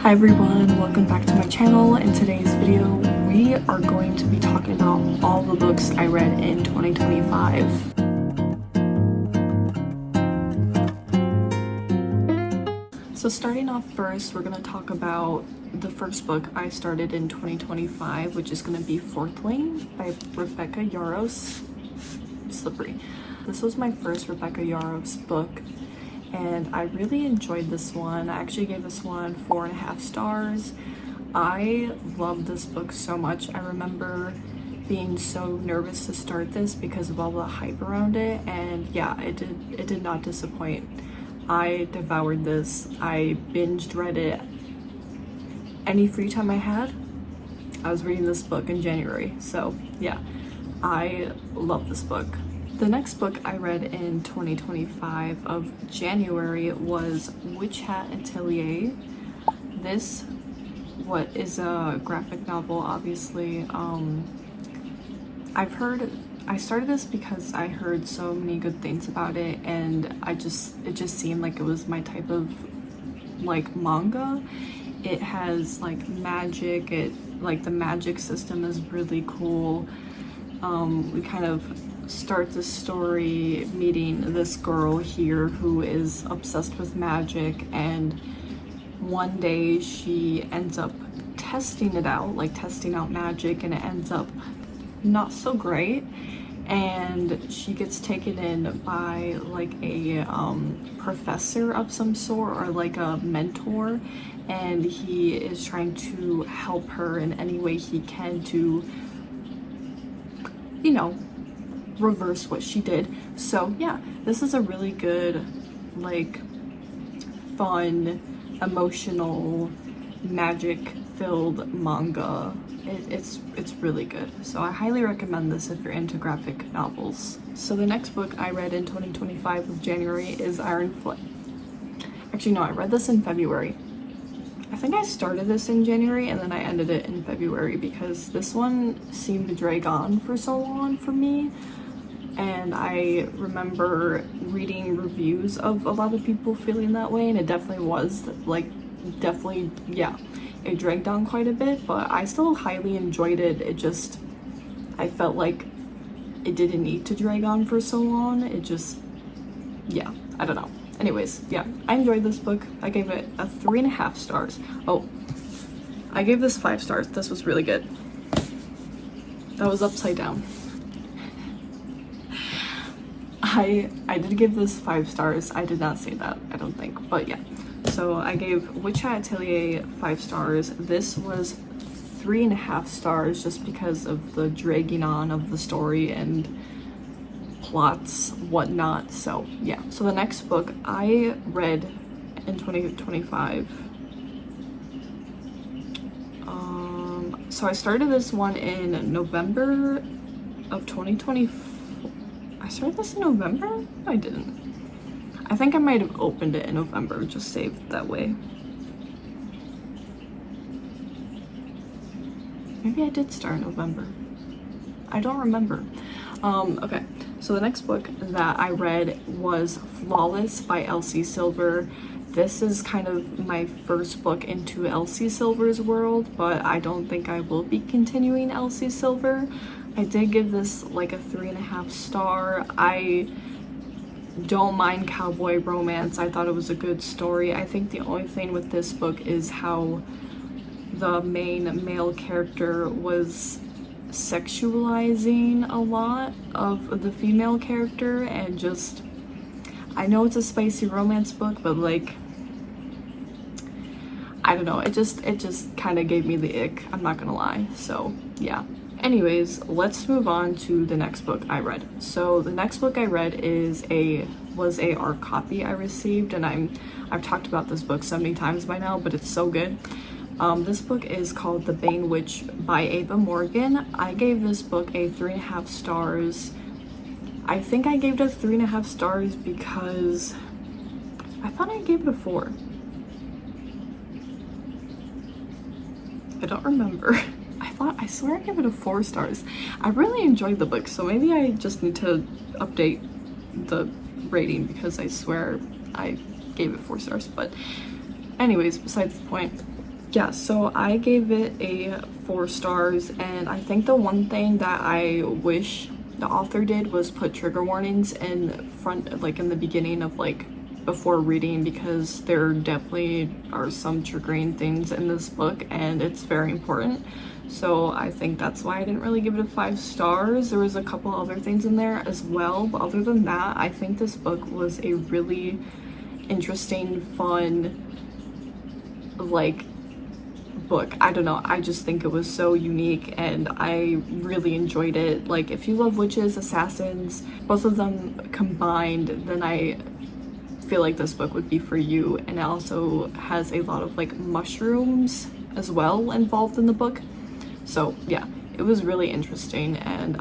Hi everyone, welcome back to my channel. In today's video, we are going to be talking about all the books I read in 2025. So starting off first, we're going to talk about the first book I started in 2025, which is going to be Fourthling by Rebecca Yarros. Slippery. This was my first Rebecca Yarros book, and I really enjoyed this one. I actually gave this one 4.5 stars. I love this book so much. I remember being so nervous to start this because of all the hype around it, and yeah, it did not disappoint. I devoured this. I binged read it. Any free time I had, I was reading this book in January. So yeah, I love this book. The next book I read in 2025 of January was Witch Hat Atelier. This is a graphic novel, obviously. I started this because I heard so many good things about it, and it just seemed like it was my type of like manga. It has like magic, the magic system is really cool. We kind of start the story meeting this girl here who is obsessed with magic, and one day she ends up testing out magic, and it ends up not so great, and she gets taken in by like a professor of some sort, or like a mentor, and he is trying to help her in any way he can to, you know, reverse what she did. So yeah, this is a really good, like, fun, emotional, magic filled manga. It's really good, so I highly recommend this if you're into graphic novels. So the next book I read in 2025 of January is Iron Flame. Actually no, I read this in February. I think I started this in January and then I ended it in February because this one seemed to drag on for so long for me. And I remember reading reviews of a lot of people feeling that way, and it definitely was, yeah, it dragged on quite a bit, but I still highly enjoyed it. I felt like it didn't need to drag on for so long. Yeah, I don't know. Anyways, yeah, I enjoyed this book. I gave it a 3.5 stars. Oh, I gave this 5 stars. This was really good. That was upside down. I did give this 5 stars. I did not say that, I don't think, but yeah. So I gave Witch Hat Atelier 5 stars. This was 3.5 stars just because of the dragging on of the story and plots, whatnot. So yeah. So the next book I read in 2025. So I started this one in November of 2024. I started this in November? No, I didn't. I think I might have opened it in November, just saved that way. Maybe I did start in November. I don't remember. Okay, so the next book that I read was Flawless by Elsie Silver. This is kind of my first book into Elsie Silver's world, but I don't think I will be continuing Elsie Silver. I did give this like a 3.5 star. I don't mind cowboy romance. I thought it was a good story. I think the only thing with this book is how the main male character was sexualizing a lot of the female character, and just, I know it's a spicy romance book, but like, I don't know, it just kind of gave me the ick, I'm not gonna lie. So yeah. Anyways, let's move on to the next book I read. So the next book I read was a art copy I received, and I've talked about this book so many times by now, but it's so good. This book is called The Bane Witch by Ava Morgyn. I gave this book a 3.5 stars. I think I gave it a 3.5 stars because I thought I gave it a 4. I don't remember. I swear I gave it a 4 stars. I really enjoyed the book, so maybe I just need to update the rating because I swear I gave it 4 stars. But anyways, besides the point, Yeah, so I gave it a 4 stars, and I think the one thing that I wish the author did was put trigger warnings in front, like in the beginning of like before reading, because there definitely are some triggering things in this book and it's very important. So I think that's why I didn't really give it a 5 stars. There was a couple other things in there as well, but other than that, I think this book was a really interesting, fun, like, book. I don't know, I just think it was so unique and I really enjoyed it. Like, if you love witches, assassins, both of them combined, then I feel like this book would be for you. And it also has a lot of like mushrooms as well involved in the book. So yeah, it was really interesting, and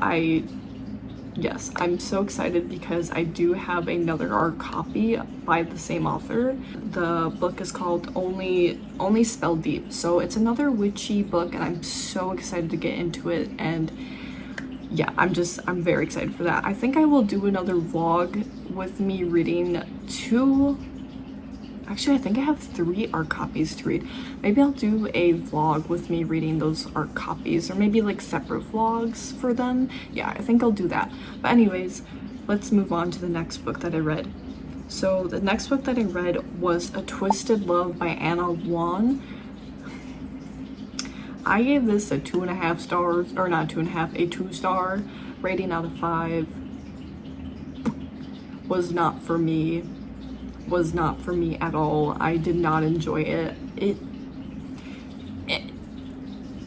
yes, I'm so excited because I do have another art copy by the same author. The book is called Only Spell Deep. So it's another witchy book and I'm so excited to get into it. And yeah, I'm very excited for that. I think I will do another vlog with me reading actually, I think I have 3 art copies to read. Maybe I'll do a vlog with me reading those art copies, or maybe like separate vlogs for them. Yeah, I think I'll do that. But anyways, let's move on to the next book that I read. So the next book that I read was A Twisted Love by Huang. I gave this a 2.5 stars, or not 2.5, a 2-star rating out of 5. Was not for me at all. I did not enjoy it.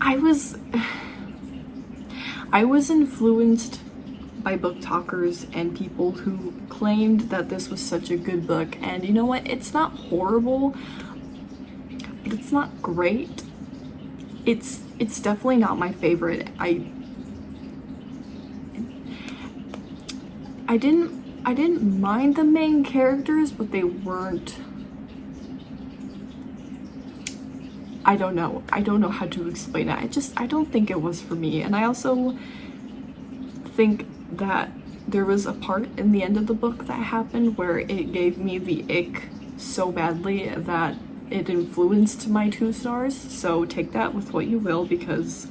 I was influenced by book talkers and people who claimed that this was such a good book, and you know what, it's not horrible, but it's not great. It's definitely not my favorite. I didn't mind the main characters, but they weren't, I don't know how to explain it. I don't think it was for me. And I also think that there was a part in the end of the book that happened where it gave me the ick so badly that it influenced my 2 stars. So take that with what you will, because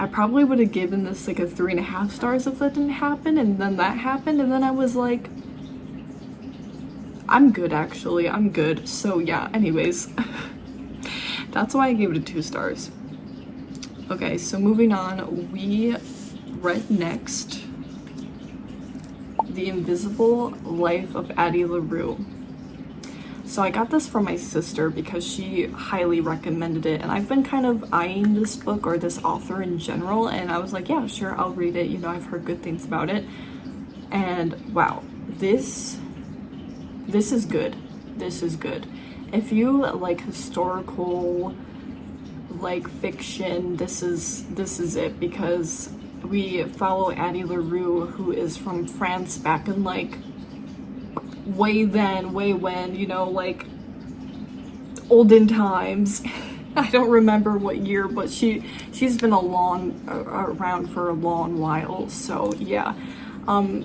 I probably would have given this like a 3.5 stars if that didn't happen, and then that happened, and then I was like, I'm good, actually, I'm good. So yeah, anyways, that's why I gave it a 2 stars. Okay, so moving on, we read next The Invisible Life of Addie LaRue. So I got this from my sister because she highly recommended it, and I've been kind of eyeing this book, or this author in general, and I was like, yeah, sure, I'll read it. You know, I've heard good things about it. And wow, this is good. This is good. If you like historical, like fiction, this is it, because we follow Addie LaRue, who is from France back in like way when, you know, like olden times. I don't remember what year, but she's been around for a long while. So yeah,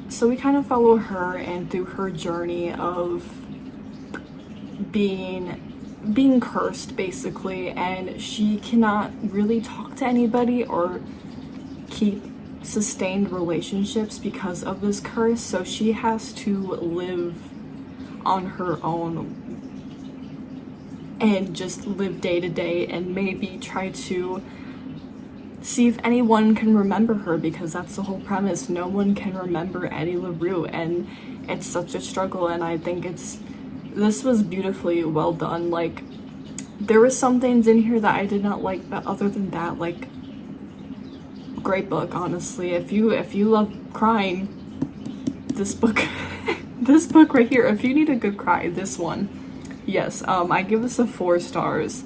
so we kind of follow her and through her journey of being cursed, basically, and she cannot really talk to anybody or keep sustained relationships because of this curse. So she has to live on her own and just live day to day, and maybe try to see if anyone can remember her, because that's the whole premise. No one can remember Addie LaRue, and it's such a struggle. And I think this was beautifully well done. Like, there were some things in here that I did not like, but other than that, like, great book, honestly. If you love crying, this book this book right here, if you need a good cry, this one. Yes, I give this a 4 stars.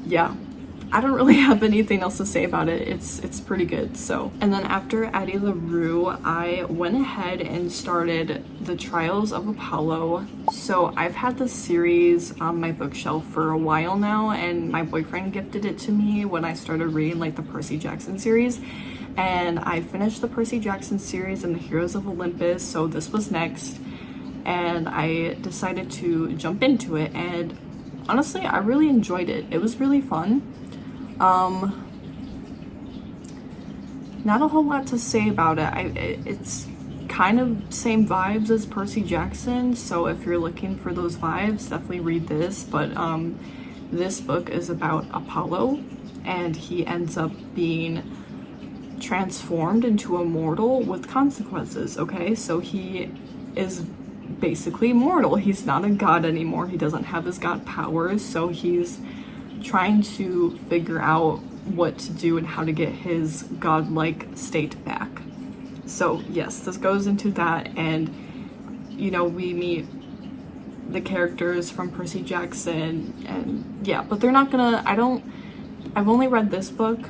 Yeah, I don't really have anything else to say about it. It's pretty good. So, and then after Addie LaRue, I went ahead and started The Trials of Apollo. So I've had this series on my bookshelf for a while now, and my boyfriend gifted it to me when I started reading like the Percy Jackson series. And I finished the Percy Jackson series and the Heroes of Olympus, so this was next. and I decided to jump into it, and honestly, I really enjoyed it. It was really fun. Not a whole lot to say about it. It's kind of same vibes as Percy Jackson, so if you're looking for those vibes, definitely read this. But this book is about Apollo, and he ends up being transformed into a mortal with consequences, okay? So he is basically mortal. He's not a god anymore. He doesn't have his god powers, so he's trying to figure out what to do and how to get his godlike state back. So yes, this goes into that, and you know, we meet the characters from Percy Jackson, and yeah, but they're not gonna, I've only read this book,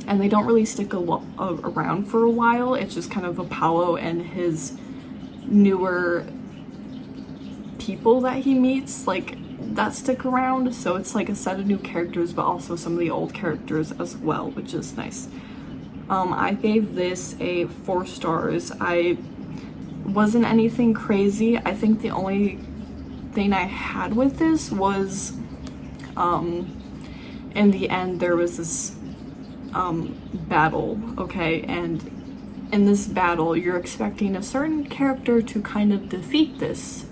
and they don't really stick around for a while. It's just kind of Apollo and his newer people that he meets, like, that stick around. So it's like a set of new characters, but also some of the old characters as well, which is nice. I gave this a 4 stars. I wasn't anything crazy. I think the only thing I had with this was, in the end, there was this battle, okay, and in this battle you're expecting a certain character to kind of defeat this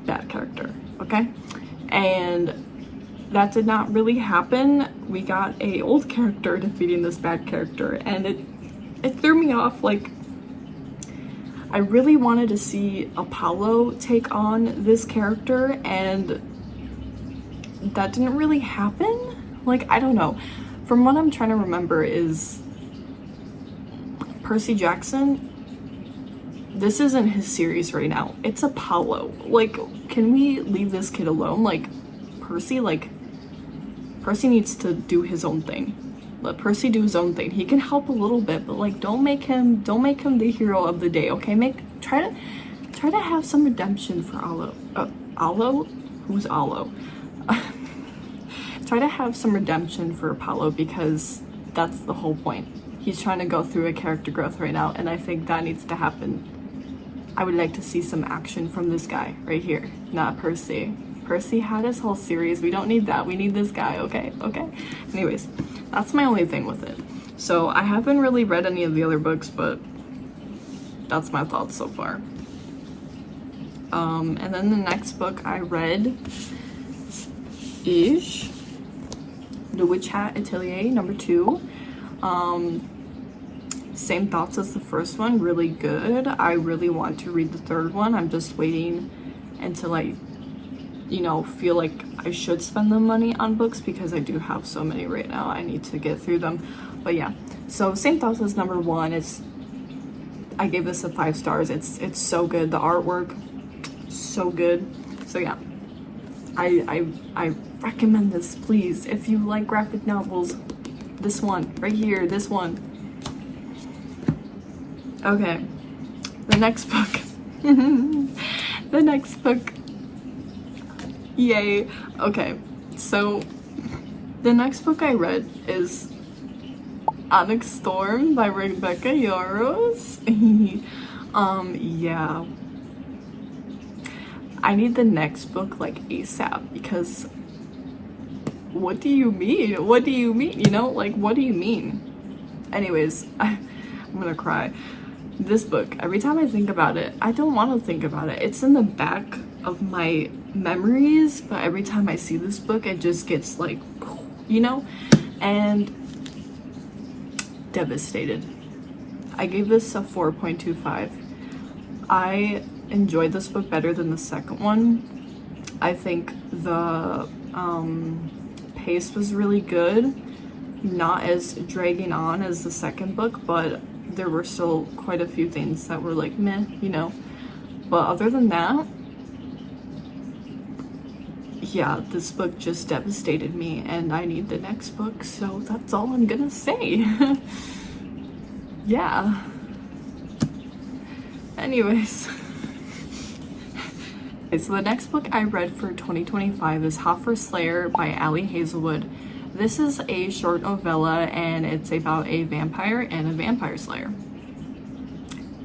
bad character, okay, and that did not really happen. We got a old character defeating this bad character, and it threw me off. Like, I really wanted to see Apollo take on this character, and that didn't really happen. Like, I don't know. From what I'm trying to remember is Percy Jackson, this isn't his series right now. It's Apollo. Like, can we leave this kid alone? Like, Percy needs to do his own thing. Let Percy do his own thing. He can help a little bit, but like, don't make him the hero of the day, okay? Try to have some redemption for Allo. Who's Allo? Try to have some redemption for Apollo, because that's the whole point. He's trying to go through a character growth right now, and I think that needs to happen. I would like to see some action from this guy right here, not Percy. Percy had his whole series. We don't need that. We need this guy, okay? Okay. Anyways, that's my only thing with it. So I haven't really read any of the other books, but that's my thoughts so far. And then the next book I read is The Witch Hat Atelier #2. Same thoughts as the first one, really good. I really want to read the third one. I'm just waiting until I, you know, feel like I should spend the money on books, because I do have so many right now. I need to get through them. But yeah, so same thoughts as number 1. I gave this a 5 stars. It's so good. The artwork, so good. So yeah, I recommend this, please. If you like graphic novels, this one right here, this one. Okay, the next book. The next book. Yay. Okay, so the next book I read is Onyx Storm by Rebecca Yarros. Yeah. I need the next book like ASAP, because what do you mean? What do you mean? You know, like, what do you mean? Anyways, I'm gonna cry. This book, every time I think about it, I don't want to think about it. It's in the back of my memories, but every time I see this book, it just gets like, you know, and devastated. I gave this a 4.25. I enjoyed this book better than the second one. I think the pace was really good, not as dragging on as the second book, but there were still quite a few things that were like meh, you know. But other than that, yeah, this book just devastated me, and I need the next book, so that's all I'm gonna say. Yeah. Anyways. Okay, so the next book I read for 2025 is Hot for Slayer by Ali Hazelwood. This is a short novella, and it's about a vampire and a vampire slayer.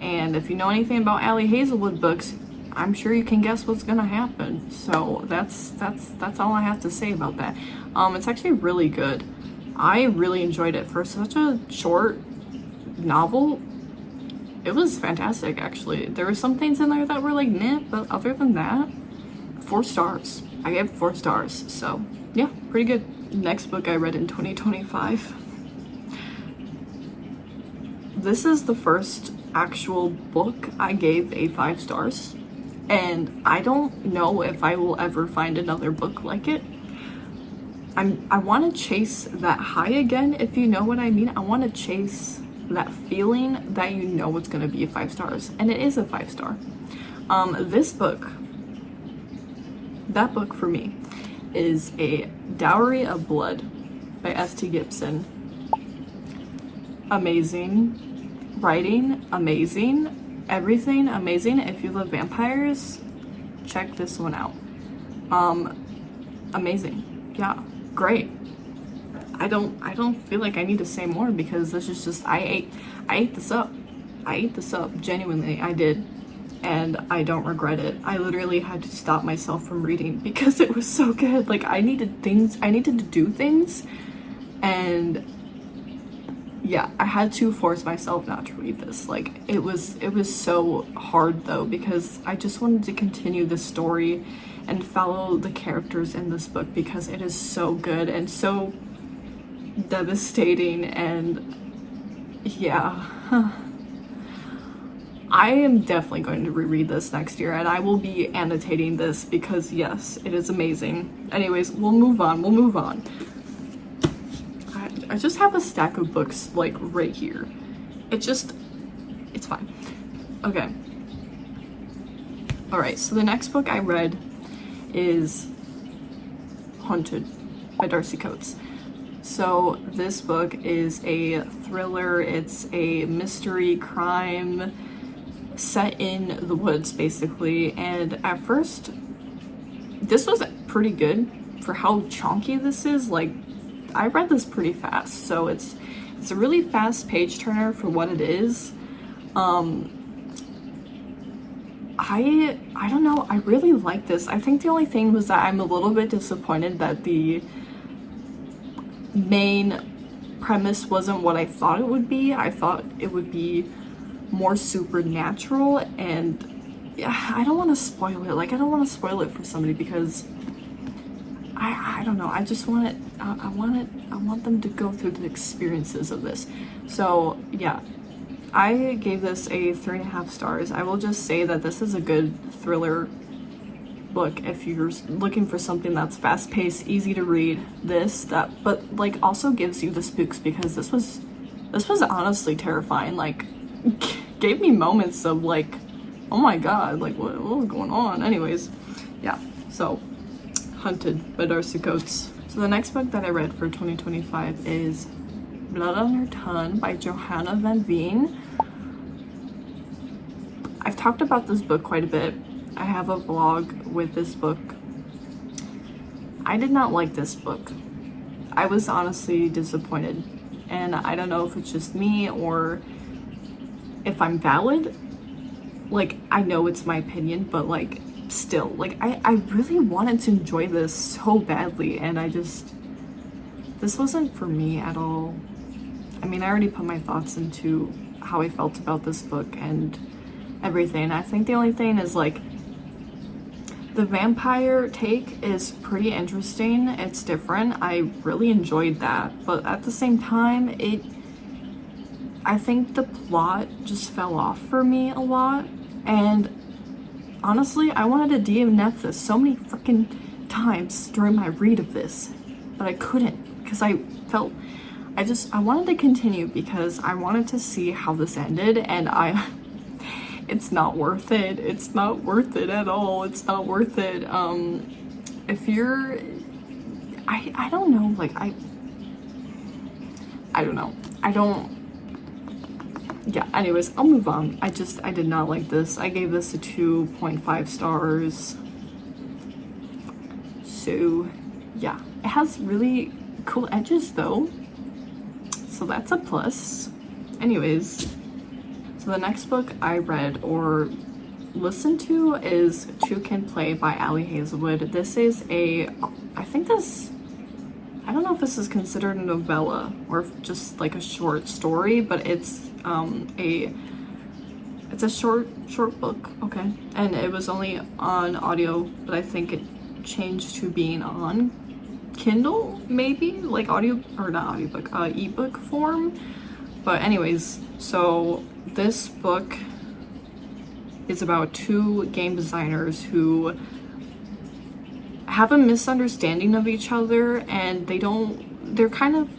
And if you know anything about Ali Hazelwood books, I'm sure you can guess what's gonna happen. So that's all I have to say about that. It's actually really good. I really enjoyed it for such a short novel. It was fantastic, actually. There were some things in there that were like meh, but other than that, 4 stars. I gave 4 stars. So yeah, pretty good. Next book I read in 2025. This is the first actual book I gave a 5 stars, and I don't know if I will ever find another book like it. I want to chase that high again, if you know what I mean. I want to chase that feeling that you know it's going to be a 5 stars, and it is a 5 star. This book, that book for me, is a Dowry of Blood by S.T. Gibson. Amazing. Writing, amazing. Everything, amazing. If you love vampires, check this one out. Amazing. Yeah, great. I don't feel like I need to say more because this is just, I ate this up. I ate this up, genuinely, I did. And I don't regret it. I literally had to stop myself from reading because it was so good. Like, I needed to do things, and yeah, I had to force myself not to read this. Like, it was so hard though, because I just wanted to continue the story and follow the characters in this book because it is so good and so devastating. And yeah, I am definitely going to reread this next year, and I will be annotating this because yes, it is amazing. Anyways, we'll move on. I just have a stack of books like right here. It's fine. Okay. Alright, so the next book I read is Haunted by Darcy Coates. So this book is a thriller. It's a mystery crime set in the woods, basically. And at first, this was pretty good for how chunky this is. Like, I read this pretty fast, so it's a really fast page turner for what it is. I don't know, I really like this. I think the only thing was that I'm a little bit disappointed that the main premise wasn't what I thought it would be. I thought it would be more supernatural, and yeah, I don't want to spoil it. Like, I don't want to spoil it for somebody because I don't know. I just want it. I want them to go through the experiences of this. So yeah, I gave this a 3.5 stars. I will just say that this is a good thriller book if you're looking for something that's fast-paced, easy to read. But like also gives you the spooks, because this was honestly terrifying. Like, gave me moments of like, oh my god, like what was going on? Anyways, yeah. So, Haunted by Darcy Coates. So the next book that I read for 2025 is Blood on Her Tongue by Johanna van Veen. I've talked about this book quite a bit. I have a vlog with this book. I did not like this book. I was honestly disappointed, and I don't know if it's just me or if I'm valid. Like, I know it's my opinion, but like, still, like, I really wanted to enjoy this so badly, and this wasn't for me at all. I mean, I already put my thoughts into how I felt about this book and everything. I think the only thing is like, the vampire take is pretty interesting. It's different. I really enjoyed that, but at the same time, I think the plot just fell off for me a lot, and honestly, I wanted to DNF this so many freaking times during my read of this, but I couldn't because I wanted to continue because I wanted to see how this ended, and it's not worth it. It's not worth it at all. It's not worth it. If you're, I don't know, like, I don't know. Yeah, anyways, I'll move on. I did not like this. I gave this a 2.5 stars. So, yeah. It has really cool edges, though. So that's a plus. Anyways, so the next book I read, or listened to is Two Can Play by Ali Hazelwood. This is I don't know if this is considered a novella or just like a short story, but it's a short book, okay? And it was only on audio, but I think it changed to being on Kindle, maybe, like audio, or not audiobook, ebook form. But anyways, so this book is about two game designers who have a misunderstanding of each other, and they're kind of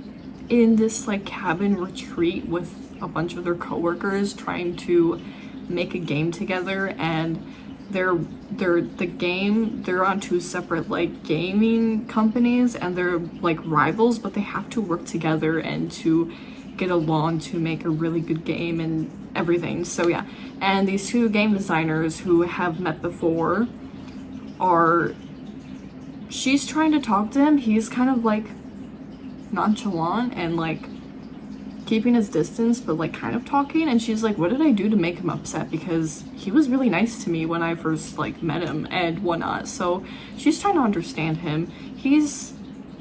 in this like cabin retreat with a bunch of their coworkers trying to make a game together, and they're on two separate like gaming companies, and they're like rivals, but they have to work together and to get along to make a really good game and everything. So yeah, and these two game designers who have met before she's trying to talk to him. He's kind of like nonchalant and like keeping his distance, but like kind of talking, and she's like, what did I do to make him upset? Because he was really nice to me when I first like met him and whatnot. So she's trying to understand him. He's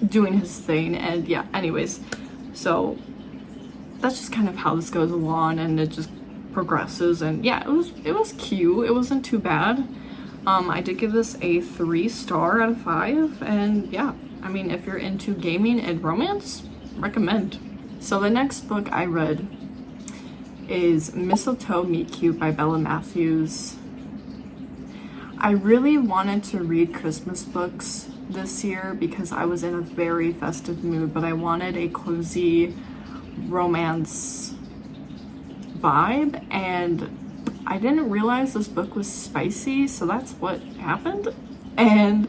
doing his thing, and yeah, anyways, so that's just kind of how this goes along, and it just progresses. And yeah, it was cute. It wasn't too bad. I did give this a 3-star out of 5, and yeah, I mean, if you're into gaming and romance, recommend. So the next book I read is Mistletoe Meet Cute by Bella Matthews. I really wanted to read Christmas books this year because I was in a very festive mood, but I wanted a cozy romance vibe, and I didn't realize this book was spicy, so that's what happened. And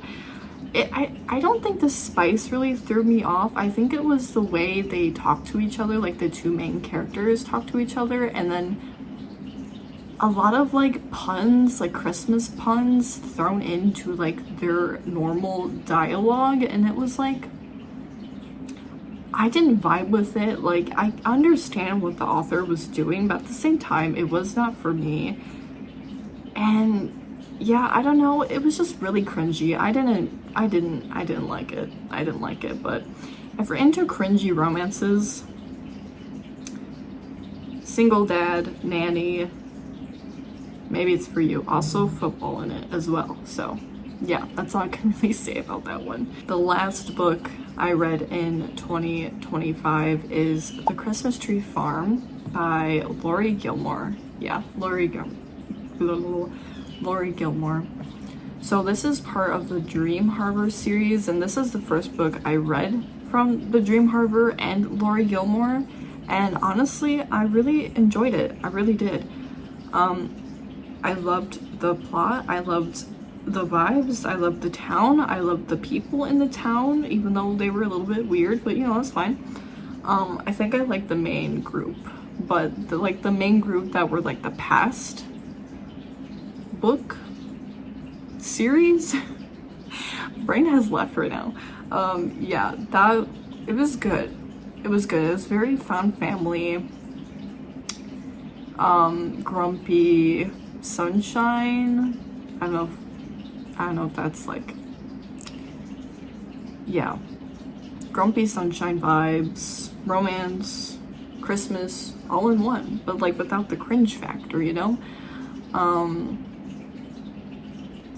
I don't think the spice really threw me off. I think it was the way they talked to each other, like the two main characters talk to each other, and then a lot of like puns, like Christmas puns thrown into like their normal dialogue, and it was like, I didn't vibe with it. Like, I understand what the author was doing, but at the same time, it was not for me. And yeah, I don't know, it was just really cringy. I didn't like it. I didn't like it. But if you're into cringy romances, single dad, nanny, maybe it's for you. Also football in it as well. So yeah, that's all I can really say about that one. The last book I read in 2025 is The Christmas Tree Farm by Laurie Gilmore. Yeah, Laurie Gilmore. So this is part of the Dream Harbor series, and this is the first book I read from the Dream Harbor and Laurie Gilmore, and honestly, I really enjoyed it. I really did. I loved the plot. I loved the vibes. I loved the town. I loved the people in the town, even though they were a little bit weird, but you know, that's fine. I think I liked the main group, but the main group that were like the past book series brain has left right now. Yeah, it was good. It was very found family, grumpy sunshine. I don't know if that's like, yeah, grumpy sunshine vibes, romance, Christmas, all in one, but like without the cringe factor, you know?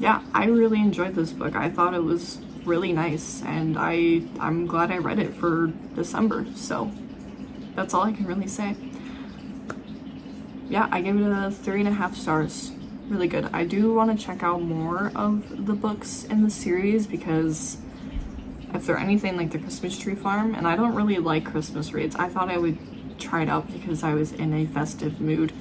Yeah, I really enjoyed this book. I thought it was really nice, and I'm glad I read it for December, so that's all I can really say. Yeah, I gave it a 3.5 stars. Really good. I do want to check out more of the books in the series, because if they're anything like The Christmas Tree Farm, and I don't really like Christmas reads, I thought I would try it out because I was in a festive mood.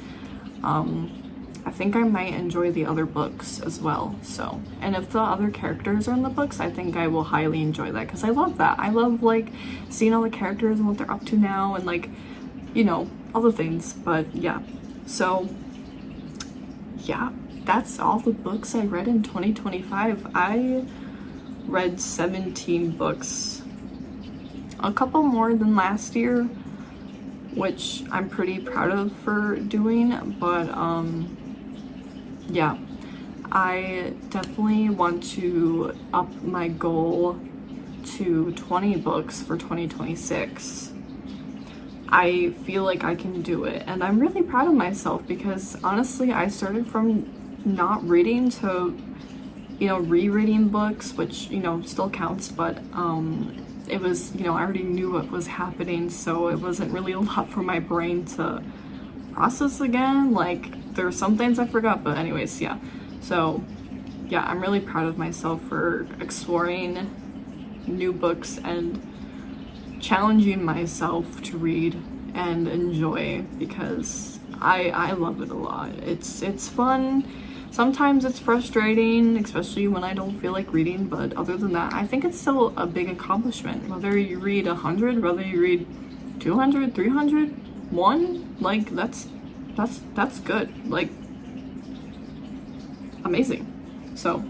I think I might enjoy the other books as well. So, and if the other characters are in the books, I think I will highly enjoy that, because I love that. I love like seeing all the characters and what they're up to now, and like, you know, all the things. But yeah, so yeah, that's all the books I read in 2025. I read 17 books, a couple more than last year, which I'm pretty proud of for doing, but yeah, I definitely want to up my goal to 20 books for 2026. I feel like I can do it, and I'm really proud of myself because honestly I started from not reading to, you know, rereading books, which, you know, still counts, but it was, you know, I already knew what was happening, so it wasn't really a lot for my brain to process again. Like, there are some things I forgot, but anyways, yeah. So yeah, I'm really proud of myself for exploring new books and challenging myself to read and enjoy, because I love it a lot. It's fun. Sometimes it's frustrating, especially when I don't feel like reading, but other than that, I think it's still a big accomplishment. Whether you read 100, whether you read 200, 300, 1, like that's good. Like, amazing. So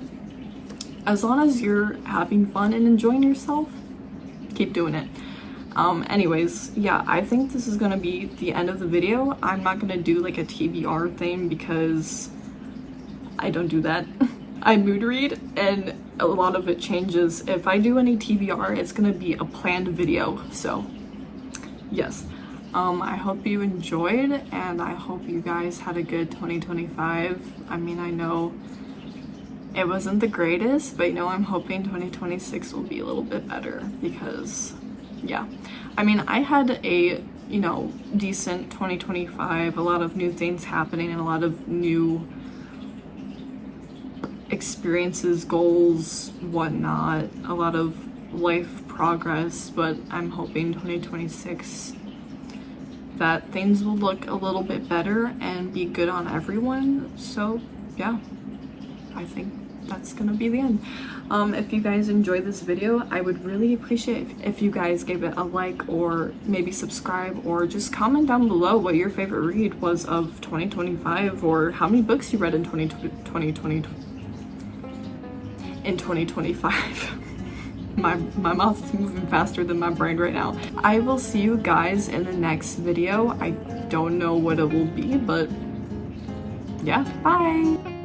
as long as you're having fun and enjoying yourself, keep doing it. Anyways, yeah, I think this is gonna be the end of the video. I'm not gonna do like a TBR thing because I don't do that. I mood read and a lot of it changes. If I do any TBR, it's gonna be a planned video. So yes, I hope you enjoyed, and I hope you guys had a good 2025. I mean, I know it wasn't the greatest, but you know, I'm hoping 2026 will be a little bit better because yeah, I mean, I had a, you know, decent 2025, a lot of new things happening and a lot of new experiences, goals, whatnot, a lot of life progress, but I'm hoping 2026 that things will look a little bit better and be good on everyone. So yeah, I think that's gonna be the end. If you guys enjoyed this video, I would really appreciate if you guys gave it a like, or maybe subscribe, or just comment down below what your favorite read was of 2025, or how many books you read in 2025. My mouth is moving faster than my brain right now. I will see you guys in the next video. I don't know what it will be, but yeah, bye.